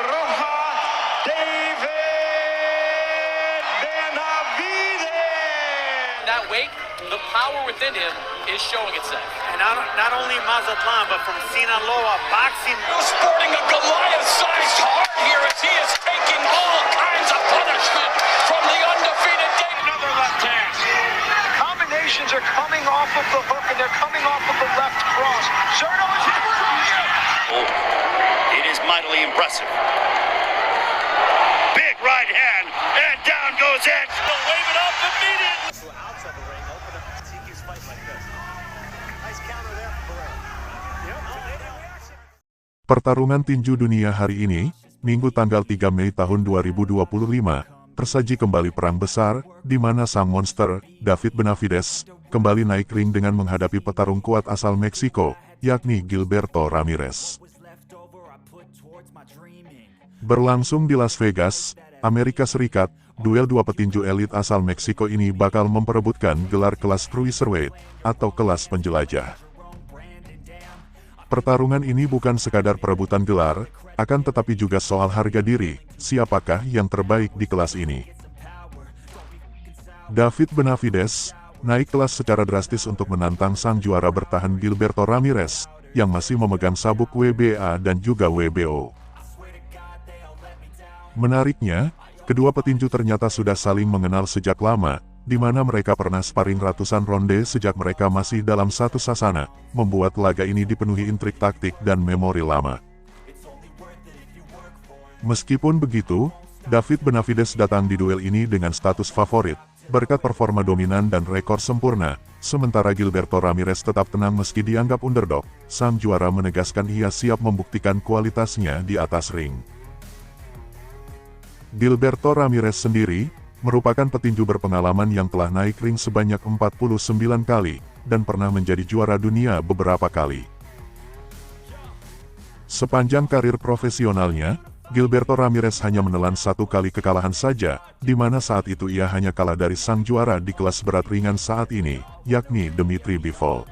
Roja David Benavidez. That weight, the power within him is showing itself. And not only Mazatlan, but from Sinaloa, boxing. Sporting a Goliath-sized heart here as he is taking all kinds of punishment from the undefeated David. Another left hand. Combinations are coming off of the hook, and they're coming off of the left cross. Cerno is brilliant. It is mightily impressive. Big right hand, and down goes it. They'll wave it up immediately. Outside the ring, open up Tiki's fight like this. Nice counter there for Barrera. Pertarungan tinju dunia hari ini, Minggu tanggal 3 Mei tahun 2025, tersaji kembali perang besar, di mana sang monster, David Benavidez, kembali naik ring dengan menghadapi petarung kuat asal Meksiko, yakni Gilberto Ramirez. Berlangsung di Las Vegas, Amerika Serikat, duel dua petinju elit asal Meksiko ini bakal memperebutkan gelar kelas cruiserweight, atau kelas penjelajah. Pertarungan ini bukan sekadar perebutan gelar, akan tetapi juga soal harga diri, siapakah yang terbaik di kelas ini. David Benavidez naik kelas secara drastis untuk menantang sang juara bertahan Gilberto Ramirez, yang masih memegang sabuk WBA dan juga WBO. Menariknya, kedua petinju ternyata sudah saling mengenal sejak lama, di mana mereka pernah sparring ratusan ronde sejak mereka masih dalam satu sasana, membuat laga ini dipenuhi intrik taktik dan memori lama. Meskipun begitu, David Benavidez datang di duel ini dengan status favorit, berkat performa dominan dan rekor sempurna, sementara Gilberto Ramirez tetap tenang meski dianggap underdog. Sang juara menegaskan ia siap membuktikan kualitasnya di atas ring. Gilberto Ramirez sendiri merupakan petinju berpengalaman yang telah naik ring sebanyak 49 kali, dan pernah menjadi juara dunia beberapa kali. Sepanjang karir profesionalnya, Gilberto Ramirez hanya menelan satu kali kekalahan saja, di mana saat itu ia hanya kalah dari sang juara di kelas berat ringan saat ini, yakni Dmitry Bivol.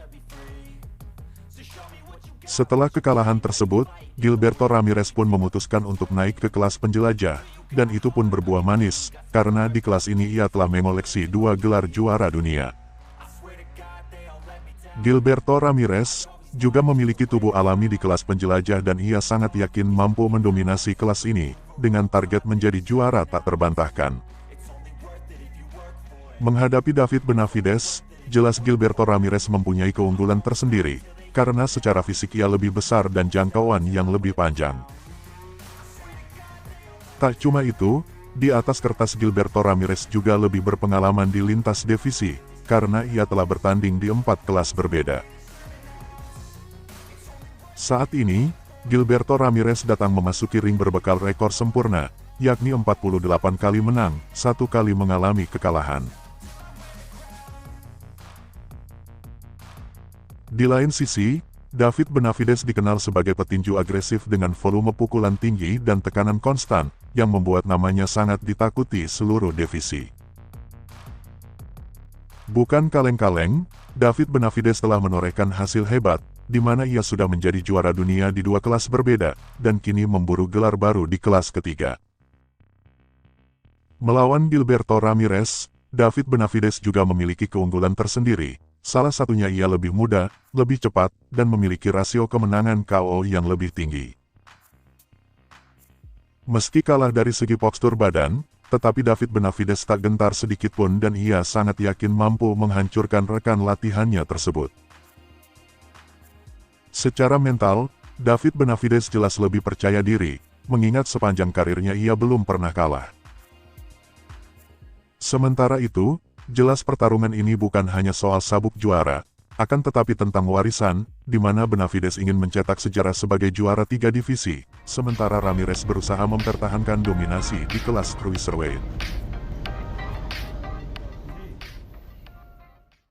Setelah kekalahan tersebut, Gilberto Ramirez pun memutuskan untuk naik ke kelas penjelajah, dan itu pun berbuah manis, karena di kelas ini ia telah mengoleksi 2 gelar juara dunia. Gilberto Ramirez juga memiliki tubuh alami di kelas penjelajah dan ia sangat yakin mampu mendominasi kelas ini, dengan target menjadi juara tak terbantahkan. Menghadapi David Benavidez, jelas Gilberto Ramirez mempunyai keunggulan tersendiri, karena secara fisik ia lebih besar dan jangkauan yang lebih panjang. Tak cuma itu, di atas kertas Gilberto Ramirez juga lebih berpengalaman di lintas divisi, karena ia telah bertanding di 4 kelas berbeda. Saat ini, Gilberto Ramirez datang memasuki ring berbekal rekor sempurna, yakni 48 kali menang, 1 kali mengalami kekalahan. Di lain sisi, David Benavidez dikenal sebagai petinju agresif dengan volume pukulan tinggi dan tekanan konstan, yang membuat namanya sangat ditakuti seluruh divisi. Bukan kaleng-kaleng, David Benavidez telah menorehkan hasil hebat, di mana ia sudah menjadi juara dunia di 2 kelas berbeda, dan kini memburu gelar baru di kelas ketiga. Melawan Gilberto Ramirez, David Benavidez juga memiliki keunggulan tersendiri, salah satunya ia lebih muda, lebih cepat, dan memiliki rasio kemenangan KO yang lebih tinggi. Meski kalah dari segi postur badan, tetapi David Benavidez tak gentar sedikitpun dan ia sangat yakin mampu menghancurkan rekan latihannya tersebut. Secara mental, David Benavidez jelas lebih percaya diri, mengingat sepanjang karirnya ia belum pernah kalah. Sementara itu, jelas pertarungan ini bukan hanya soal sabuk juara, akan tetapi tentang warisan, di mana Benavidez ingin mencetak sejarah sebagai juara 3 divisi, sementara Ramirez berusaha mempertahankan dominasi di kelas cruiserweight.